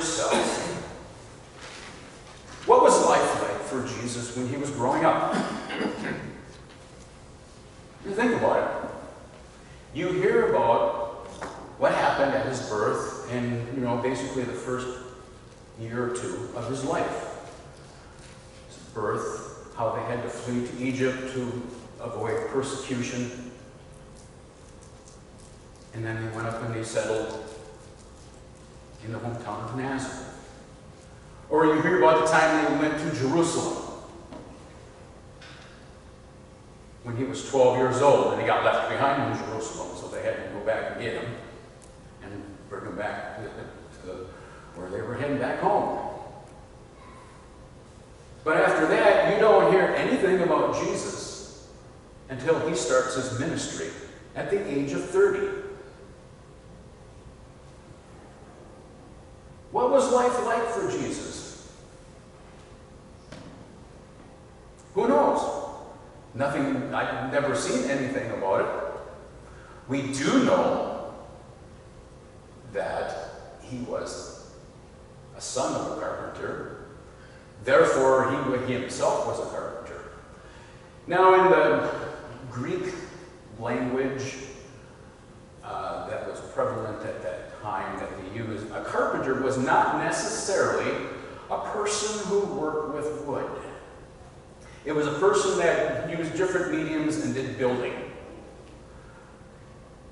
yourself, what was life like for Jesus when he was growing up? You think about it. You hear about what happened at his birth and, basically the first year or two of his life. His birth, how they had to flee to Egypt to avoid persecution. And then they went up and they settled in the hometown of Nazareth. Or you hear about the time they went to Jerusalem when he was 12 years old and he got left behind in Jerusalem, so they had to go back and get him and bring him back to where they were heading back home. But after that, you don't hear anything about Jesus until he starts his ministry at the age of 30. What was life like for Jesus? Who knows? Nothing, I've never seen anything about it. We do know that he was a son of a carpenter. Therefore, he himself was a carpenter. Now, in the Greek language that was prevalent at that time that they used, a carpenter was not necessarily a person who worked with wood. It was a person that used different mediums and did building.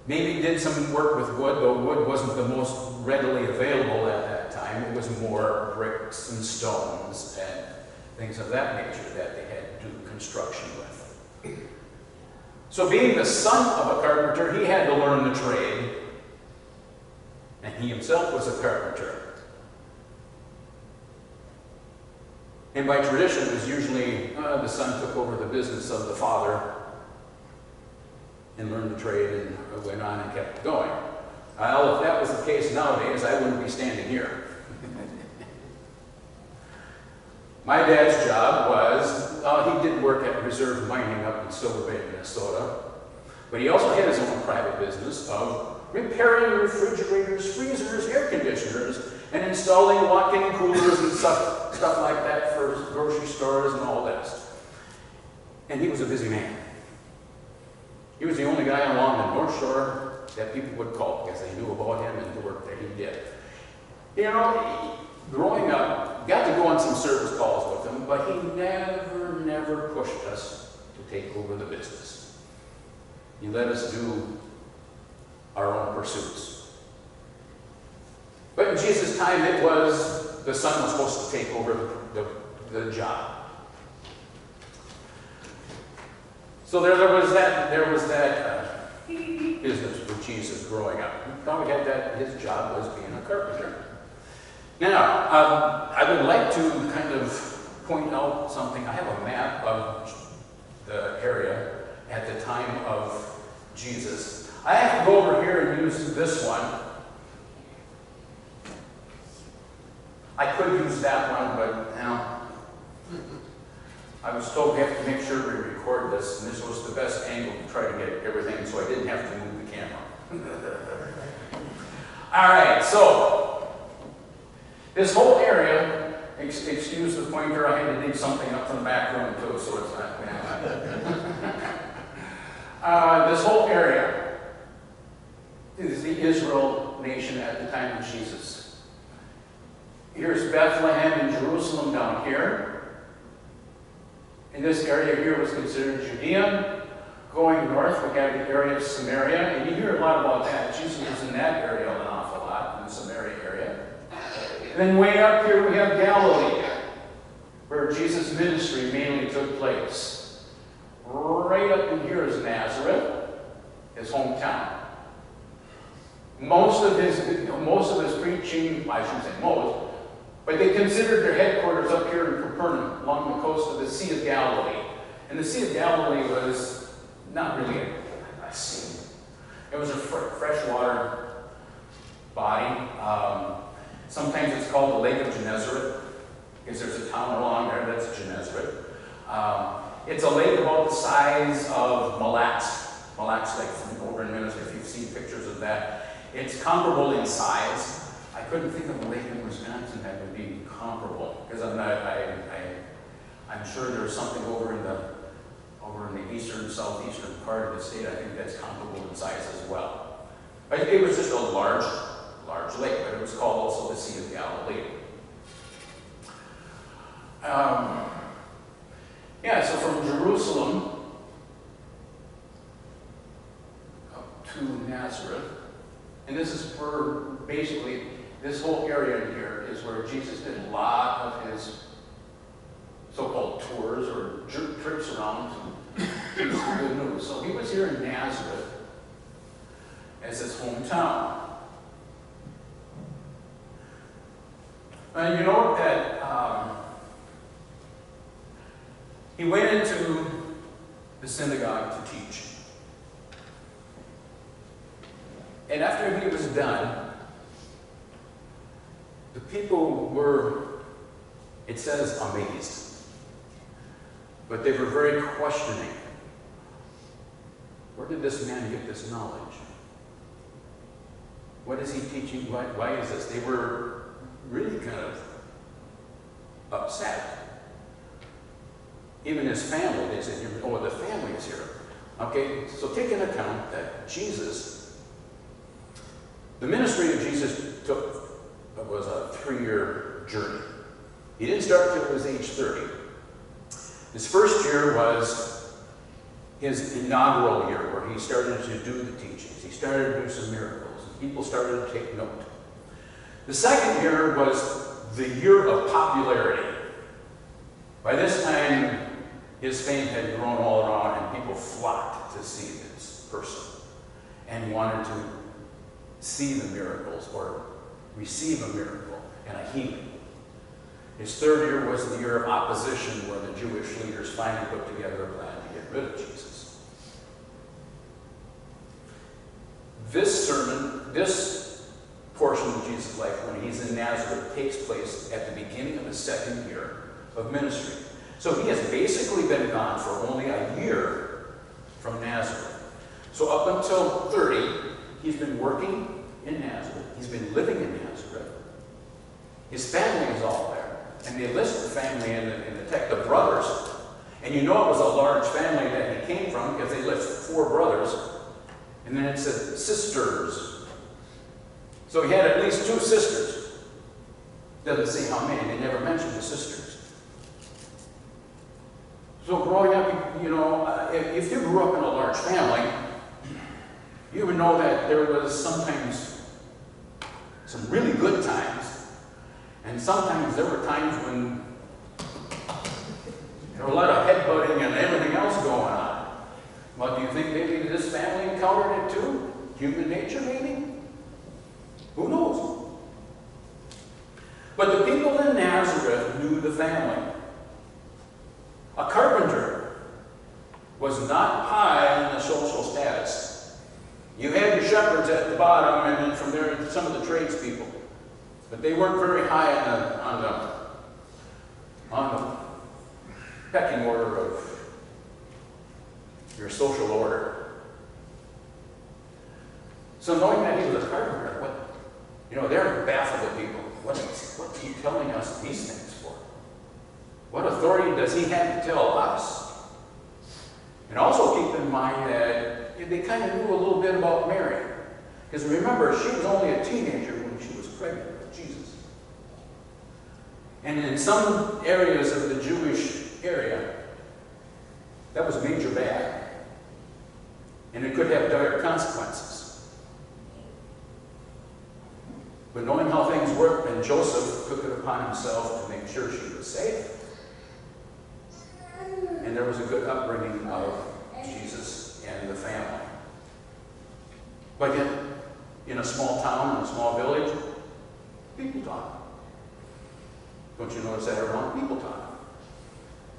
Maybe did some work with wood, though wood wasn't the most readily available at that time. It was more bricks and stones and things of that nature that they had to do construction with. So being the son of a carpenter, he had to learn the trade. And he himself was a carpenter. And by tradition, it was usually the son took over the business of the father and learned the trade and went on and kept going. Well, if that was the case nowadays, I wouldn't be standing here. My dad's job was, he did work at reserve mining up in Silver Bay, Minnesota, but he also had his own private business of repairing refrigerators, freezers, air conditioners, and installing walk-in coolers and stuff like that for grocery stores and all that. And he was a busy man. He was the only guy along the North Shore that people would call because they knew about him and the work that he did. Growing up, got to go on some service calls with him, but he never pushed us to take over the business. He let us do our own pursuits. But in Jesus' time, it was the son was supposed to take over the job. So there was that business with Jesus growing up. He probably had that, his job was being a carpenter. Now, I would like to kind of point out something. I have a map of the area at the time of Jesus. I have to go over here and use this one. I could use that one, but I was told we have to make sure we record this, and this was the best angle to try to get everything, so I didn't have to move the camera. All right, so this whole area, excuse the pointer, I had to dig something up from the back room too, so it's not this whole area is the Israel nation at the time of Jesus. Here's Bethlehem and Jerusalem down here. And this area here was considered Judea. Going north, we have the area of Samaria, and you hear a lot about that. Jesus was in that area an awful lot, in the Samaria area. And then way up here we have Galilee, where Jesus' ministry mainly took place. Right up in here is Nazareth, his hometown. Most of his preaching, I shouldn't say most, but they considered their headquarters up here in Capernaum, along the coast of the Sea of Galilee. And the Sea of Galilee was not really a sea. It was a freshwater body. Sometimes it's called the Lake of Gennesaret, because there's a town along there that's Gennesaret. It's a lake about the size of Mille Lacs Lake over in Minnesota, if you've seen pictures of that. It's comparable in size. I couldn't think of a lake in Wisconsin that would be comparable, because I'm sure there's something over in the eastern, southeastern part of the state. I think that's comparable in size as well. But it was just a large lake, but it was called also the Sea of Galilee. Yeah, so from Jerusalem up to Nazareth, and this is where basically this whole area in here is where Jesus did a lot of his so-called tours or trips around to teach the good news. So he was here in Nazareth as his hometown. And you know that he went into the synagogue to teach. And after he was done, the people were, it says, amazed. But they were very questioning. Where did this man get this knowledge? What is he teaching? Why is this? They were really kind of upset. Even his family, they said, oh, the family is here. Okay, so take into account that Jesus, the ministry of Jesus was a 3-year journey. He didn't start until he was age 30. His first year was his inaugural year, where he started to do the teachings. He started to do some miracles. People started to take note. The second year was the year of popularity. By this time, his fame had grown all around, and people flocked to see this person and wanted to see the miracles or receive a miracle and a healing. His third year was the year of opposition, where the Jewish leaders finally put together a plan to get rid of Jesus. This sermon, this portion of Jesus' life when he's in Nazareth, takes place at the beginning of his second year of ministry. So he has basically been gone for only a year from Nazareth. So up until 30, he's been working in Nazareth. He's been living in Nazareth. His family is all there. And they list the family in the text, the brothers. And you know it was a large family that he came from, because they list 4 brothers. And then it said sisters. So he had at least 2 sisters. Doesn't say how many. They never mentioned the sisters. So growing up, you know, if you grew up in a large family, you would know that there was sometimes some really good times. And sometimes there were times when there were a lot of headbutting and everything else going on. Well, do you think maybe this family encountered it too? Human nature, maybe? Who knows? But the people in Nazareth knew the family. A carpenter was not high in the social status. You had your shepherds at the bottom, and then from there, some of the tradespeople. But they weren't very high on the pecking order of your social order. So knowing that he was a carpenter, they're baffled at people. What's he telling us these things for? What authority does he have to tell us? And also keep in mind that they kind of knew a little bit about Mary. Because remember, she was only a teenager when she was pregnant with Jesus. And in some areas of the Jewish area, that was major bad. And it could have dire consequences. But knowing how things worked, and Joseph took it upon himself to make sure she was safe. And there was a good upbringing of Jesus and the family. But yet, in a small town, in a small village, people talk. Don't you notice that around? People talk.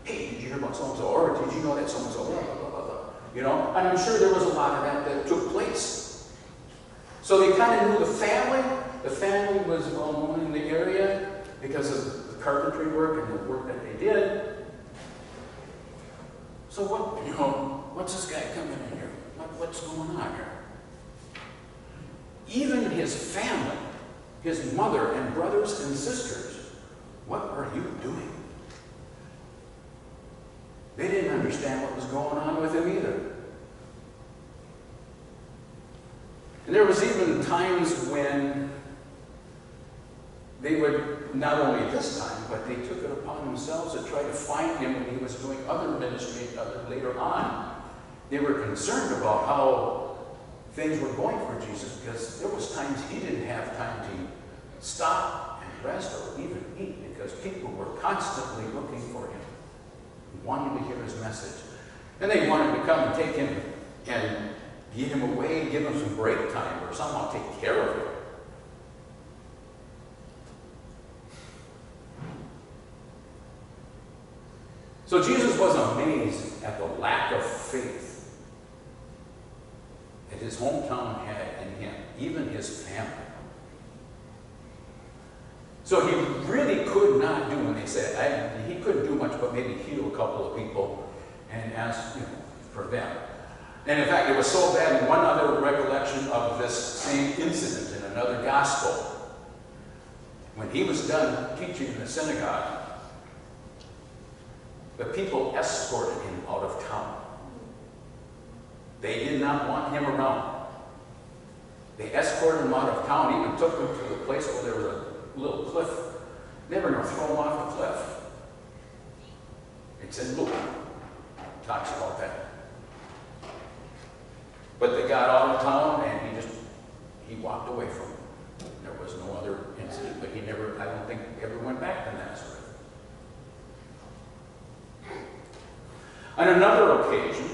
Hey, did you hear about so-and-so? Or did you know that so-and-so? Blah, blah, blah, blah. And I'm sure there was a lot of that took place. So they kind of knew the family. The family was well known in the area because of the carpentry work and the work that they did. So what's this guy coming in here? What's going on here? Even his family his mother and brothers and sisters, what are you doing? They didn't understand what was going on with him either. And there was even times when they would, not only this time, but they took it upon themselves to try to find him when he was doing other ministry later on. They were concerned about how things were going for Jesus, because there was times he didn't have time to stop and rest or even eat, because people were constantly looking for him, wanting to hear his message. And they wanted to come and take him and get him away, give him some break time, or somehow take care of him. So Jesus was amazed at the lack of faith that his hometown had in him, even his family. So he really could not do, when they said, he couldn't do much but maybe heal a couple of people and ask, for them. And in fact, it was so bad, in one other recollection of this same incident in another gospel, when he was done teaching in the synagogue, the people escorted him out of town. They did not want him around. They escorted him out of town, even took him to the place where there was a little cliff. They were going to throw him off the cliff. It's in Luke. It talks about that. But they got out of town and he walked away from it. There was no other incident, but he never, I don't think, ever went back to Nazareth. On another occasion,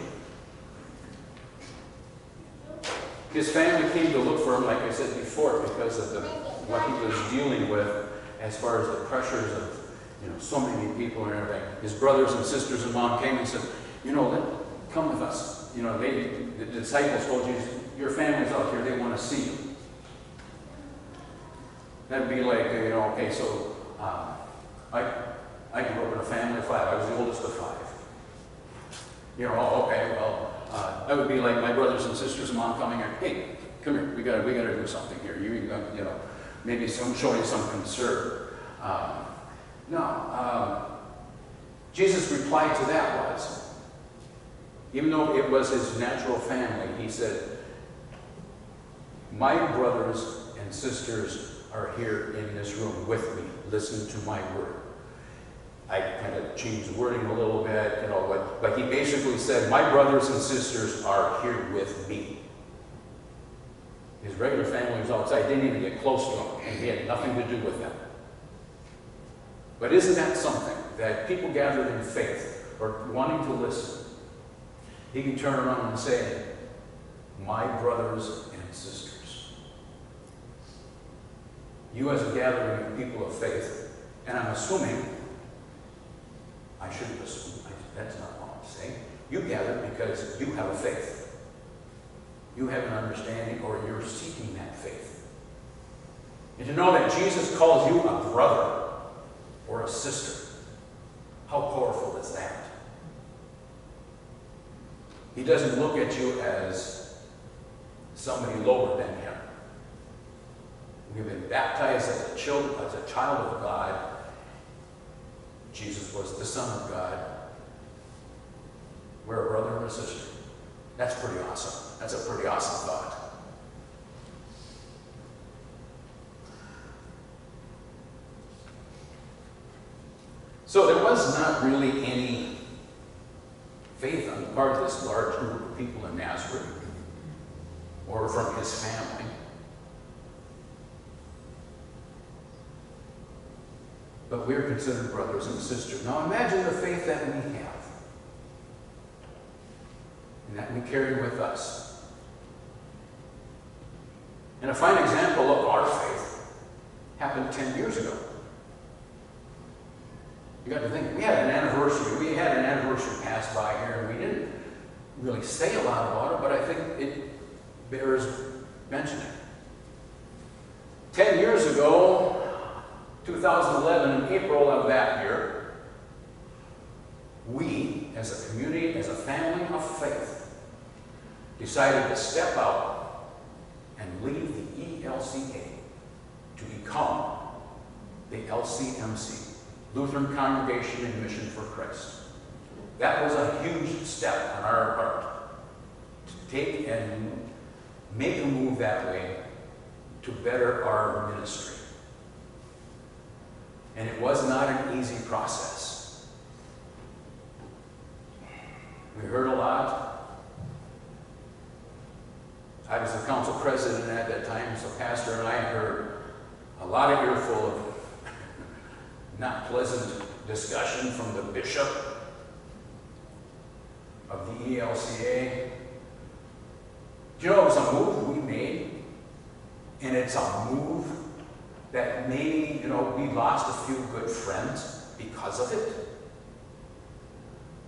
his family came to look for him, like I said before, because of what he was dealing with as far as the pressures of so many people and everything. His brothers and sisters and mom came and said, come with us. The disciples told Jesus, your family's out here, they want to see you. That'd be like, okay, so I grew up in a family of 5. I was the oldest of 5. Okay, well, that would be like my brothers and sisters and mom coming here, hey, come here, we got to do something here. Maybe showing some concern. Jesus' reply to that was, even though it was his natural family, he said, my brothers and sisters are here in this room with me. Listen to my word. I kind of changed the wording a little bit, but he basically said, my brothers and sisters are here with me. His regular family was outside, didn't even get close to him, and he had nothing to do with them. But isn't that something, that people gathered in faith, or wanting to listen, he can turn around and say, my brothers and sisters. You as a gathering of people of faith, and I'm assuming, I shouldn't assume, that's not what I'm saying. You gather because you have a faith. You have an understanding, or you're seeking that faith. And to know that Jesus calls you a brother or a sister, how powerful is that? He doesn't look at you as somebody lower than him. We've been baptized as a child of God. Jesus was the Son of God. We're a brother and a sister. That's pretty awesome. That's a pretty awesome thought. So there was not really any faith on the part of this large group of people in Nazareth or from his family. But we're considered brothers and sisters. Now imagine the faith that we have and that we carry with us. And a fine example of our faith happened 10 years ago. You got to think, we had an anniversary pass by here, and we didn't really say a lot about it, but I think it bears mentioning. 10 years ago, 2011, in April of that year, we, as a community, as a family of faith, decided to step out and leave the ELCA to become the LCMC, Lutheran Congregation in Mission for Christ. That was a huge step on our part to take and make a move that way to better our ministry. And it was not an easy process. We heard a lot. I was the council president at that time, so Pastor and I heard a lot of earful of not pleasant discussion from the bishop of the ELCA. Do you know, it was a move we made, and it's a move that maybe, we lost a few good friends because of it.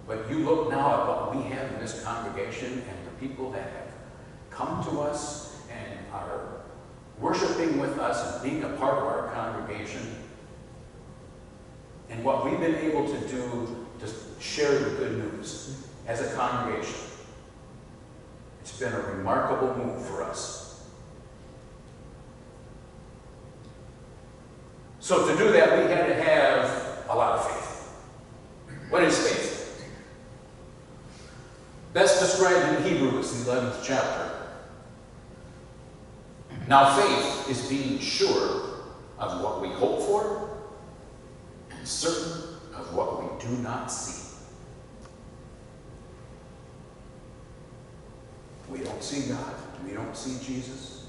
But you look now at what we have in this congregation and the people that have come to us and are worshiping with us and being a part of our congregation, and what we've been able to do to share the good news as a congregation. It's been a remarkable move for us. So to do that, we had to have a lot of faith. What is faith? Best described in Hebrews, the 11th chapter. Now faith is being sure of what we hope for and certain of what we do not see. We don't see God, we don't see Jesus,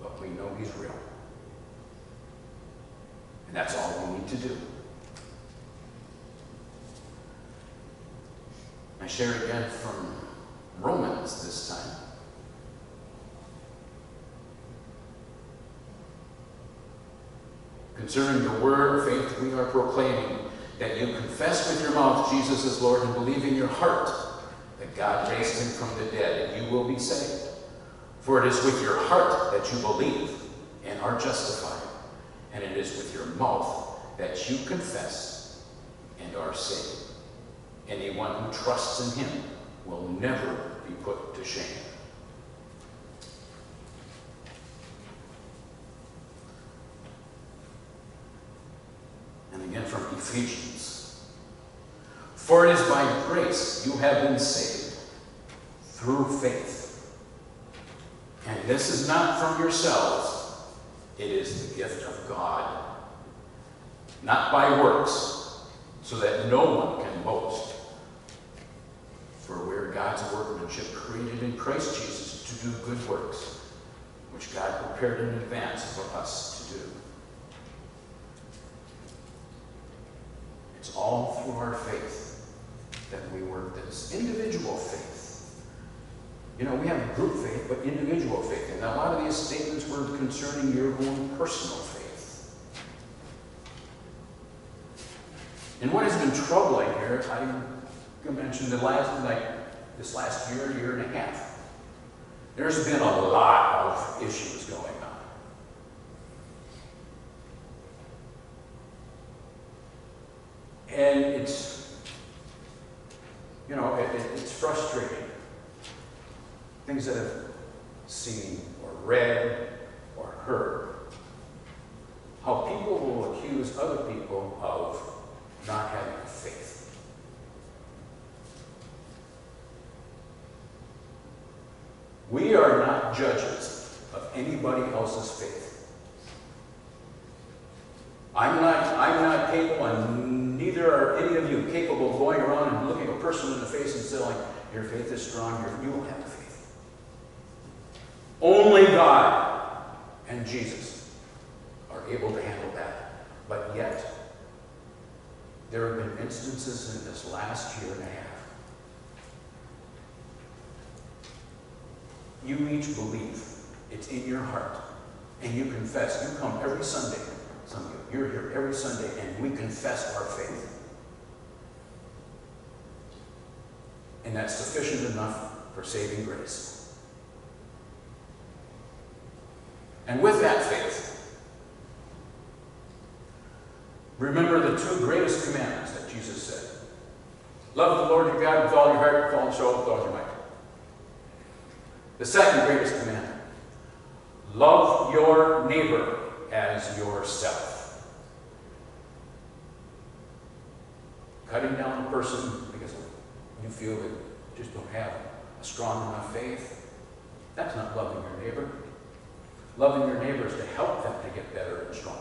but we know He's real. And that's all we need to do. I share again from Romans this time. Concerning the word of faith we are proclaiming, that you confess with your mouth Jesus is Lord and believe in your heart that God raised him from the dead, and you will be saved. For it is with your heart that you believe and are justified, and it is with your mouth that you confess and are saved. Anyone who trusts in him will never be put to shame. And again from Ephesians. For it is by grace you have been saved, through faith. And this is not from yourselves, it is the gift of God, not by works, so that no one can boast. For we are God's workmanship, created in Christ Jesus to do good works, which God prepared in advance for us to do. It's all through our faith that we work this. Individual faith. We have group faith, but individual faith. And a lot of these statements were concerning your own personal faith. And what has been troubling here, I mentioned this last year and a half, there's been a lot of issues going on. And it's frustrating. Things that I've seen or read or heard. How people will accuse other people of not having faith. We are not judges of anybody else's faith. I'm not capable, and neither are any of you capable of going around and looking a person in the face and saying, your faith is strong, you don't have the faith. Only God and Jesus are able to handle that. But yet, there have been instances in this last year and a half. You each believe. It's in your heart. And you confess. You come every Sunday. Some of you, you're here every Sunday, and we confess our faith. And that's sufficient enough for saving grace. And with that faith, remember the two greatest commandments that Jesus said. Love the Lord your God with all your heart, with all your soul, with all your might. The second greatest commandment, love your neighbor as yourself. Cutting down a person because you feel that you just don't have a strong enough faith, that's not loving your neighbor. Loving your neighbor is to help them to get better and stronger.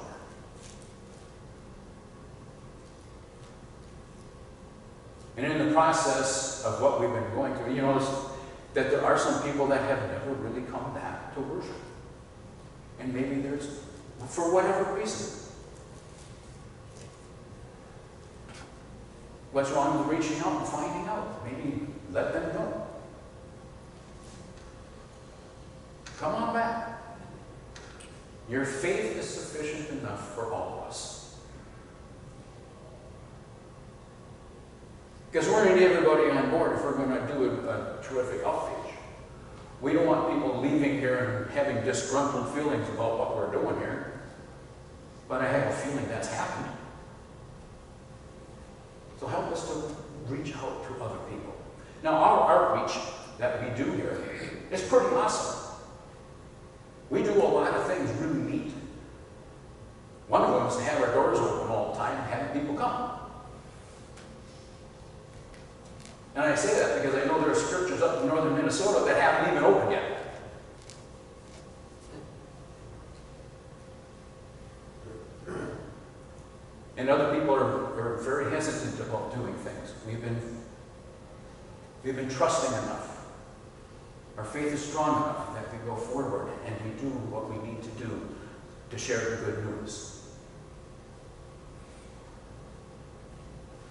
And in the process of what we've been going through, you notice that there are some people that have never really come back to worship. And maybe there's, for whatever reason. What's wrong with reaching out and finding out? Maybe let them know. Come on back. Your faith is sufficient enough for all of us. Because we're going to need everybody on board if we're going to do a terrific outreach. We don't want people leaving here and having disgruntled feelings about what we're doing here. But I have a feeling that's happened. So help us to reach out to other people. Now, our outreach that we do here is pretty awesome. We do a lot of things really neat. One of them is to have our doors open all the time and have people come. And I say that because I know there are churches up in northern Minnesota that haven't even opened yet. And other people are very hesitant about doing things. We've been trusting enough. Our faith is strong enough that we go forward and we do what we need to do to share the good news.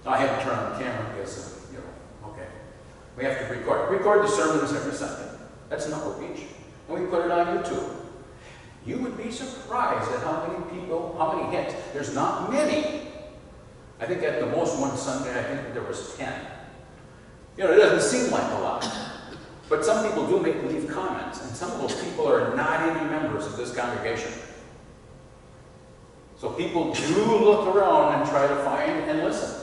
Now, I had to turn on the camera because, okay. We have to record the sermons every Sunday. That's an outreach. And we put it on YouTube. You would be surprised at how many people, how many hits. There's not many. I think at the most one Sunday, I think there was 10. It doesn't seem like a lot. But some people do leave comments, and some of those people are not even members of this congregation. So people do look around and try to find and listen.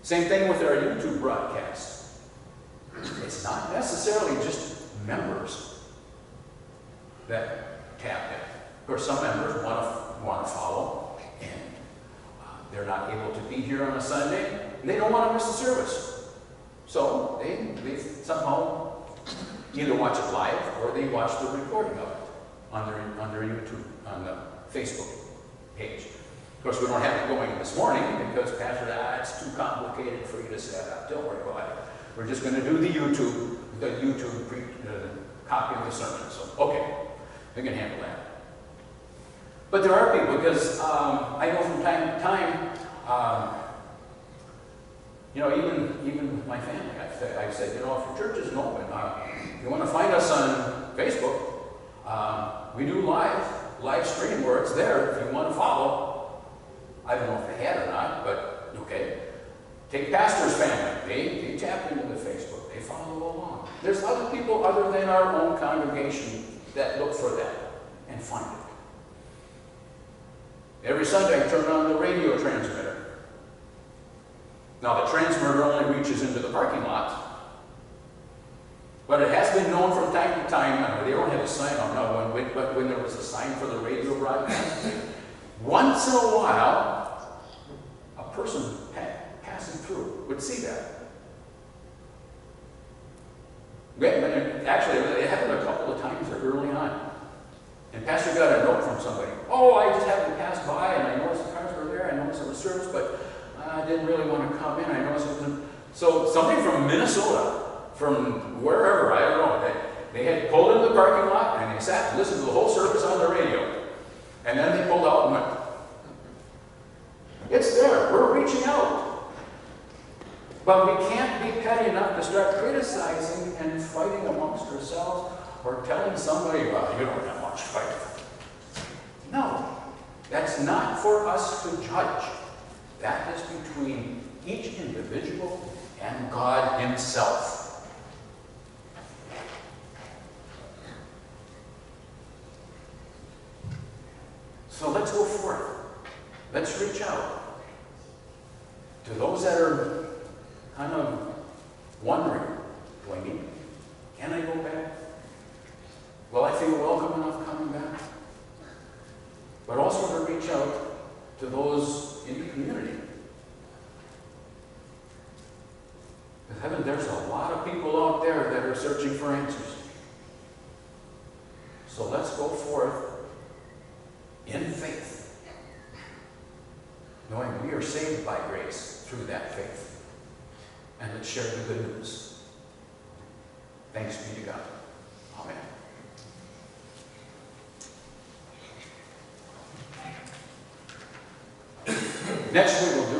Same thing with our YouTube broadcast. It's not necessarily just members that tap in. Of course, some members want to follow, and they're not able to be here on a Sunday, and they don't want to miss the service. So they somehow either watch it live or they watch the recording of it on their YouTube, on the Facebook page. Of course, we don't have it going this morning because Pastor said, it's too complicated for you to set up. Don't worry about it. We're just going to do the YouTube copy of the sermon. So, okay, we can handle that. But there are people, because I know from time to time, even with my family, I've said, if your church isn't open, you want to find us on Facebook, we do live stream where it's there if you want to follow. I don't know if they had or not, but okay. Take Pastor's family. They tap into the Facebook. They follow along. There's other people other than our own congregation that look for that and find it. Every Sunday I turn on the radio transmitter. Now the transmitter only reaches into the parking lot, but it has been known from time to time, they don't have a sign on now, but when there was a sign for the radio broadcast, once in a while, a person passing through would see that. Actually, it happened a couple of times early on. And Pastor got a note from somebody. Oh, I just happened to pass by and I noticed the cars were there. I noticed there was service, but I didn't really want to come in. I noticed it was. So somebody from Minnesota, from wherever, I don't know, they had pulled into the parking lot and they sat and listened to the whole service on the radio. And then they pulled out and went, it's there. We're reaching out. But we can't be petty enough to start criticizing and fighting amongst ourselves or telling somebody, well, you don't have much fight. No, that's not for us to judge. That is between each individual and God Himself. So let's go forth. Let's reach out to those that are kind of wondering, do I need? Can I go back? Will I feel welcome enough coming back? heaven, there's a lot of people out there that are searching for answers. So let's go forth in faith, knowing we are saved by grace through that faith. And let's share the good news. Thanks be to God. Amen. Next we will do